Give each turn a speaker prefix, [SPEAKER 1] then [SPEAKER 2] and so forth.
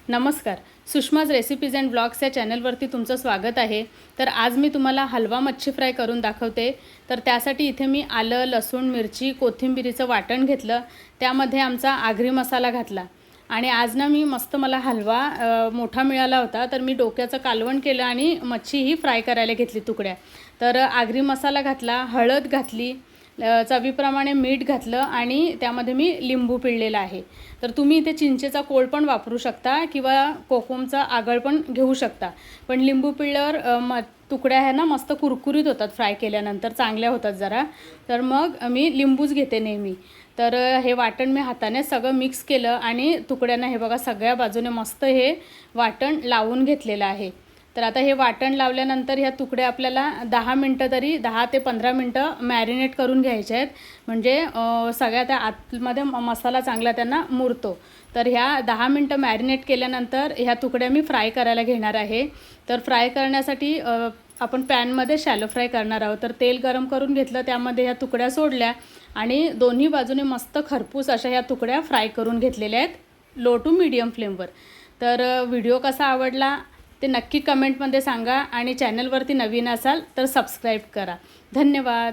[SPEAKER 1] नमस्कार. सुषमाज recipes and blogs या चॅनलवरती तुमचं स्वागत आहे. तर आज मी तुम्हाला हलवा मच्छी फ्राय करून दाखवते. तर त्यासाठी इथे मी आलं, लसूण, मिरची, कोथिंबीरीचं वाटण घेतलं. त्यामध्ये आमचा आगरी मसाला घातला आणि आज ना मी मस्त मला हलवा मोठा मिळाला होता, तर मी डोक्याचं कालवण केलं आणि मच्छी ही फ्राय करायला घेतली तुकड्या. तर आगरी मसाला घातला, हळद घातली, चवीप्रमाणे मीठ घातलं आणि त्यामध्ये मी लिंबू पिळलेला आहे. तर तुम्ही इथे चिंचेचा कोळ पण वापरू शकता किंवा कोकमचा आगळ पण घेऊ शकता. पण लिंबू पिळल्यावर तुकड्या आहे ना मस्त कुरकुरीत होतात, फ्राय केल्यानंतर चांगल्या होतात जरा. तर मग मी लिंबूच घेते नेहमी. तर हे वाटण मी हाताने सगळं मिक्स केलं आणि तुकड्यांना हे बघा सगळ्या बाजूने मस्त हे वाटण लावून घेतलेलं आहे. तर आता हे वाटण लावल्यानंतर ह्या तुकड्या आपल्याला 10 मिनटं तरी 10 ते 15 मिनटं मॅरिनेट करून घ्यायचे आहेत. म्हणजे सगळ्या त्या आतमध्ये मसाला चांगला त्यांना मुरतो. तर ह्या 10 मिनटं मॅरिनेट केल्यानंतर ह्या तुकड्या मी फ्राय करायला घेणार आहे. तर फ्राय करण्यासाठी आपण पॅनमध्ये शॅलो फ्राय करणार आहोत. तर तेल गरम करून घेतलं, त्यामध्ये ह्या तुकड्या सोडल्या आणि दोन्ही बाजूने मस्त खरपूस अशा ह्या तुकड्या फ्राय करून घेतलेल्या आहेत लो टू मीडियम फ्लेमवर. तर व्हिडिओ कसा आवडला ते नक्की कमेंटमध्ये सांगा आणि चॅनलवरती नवीन असाल तर सबस्क्राईब करा. धन्यवाद.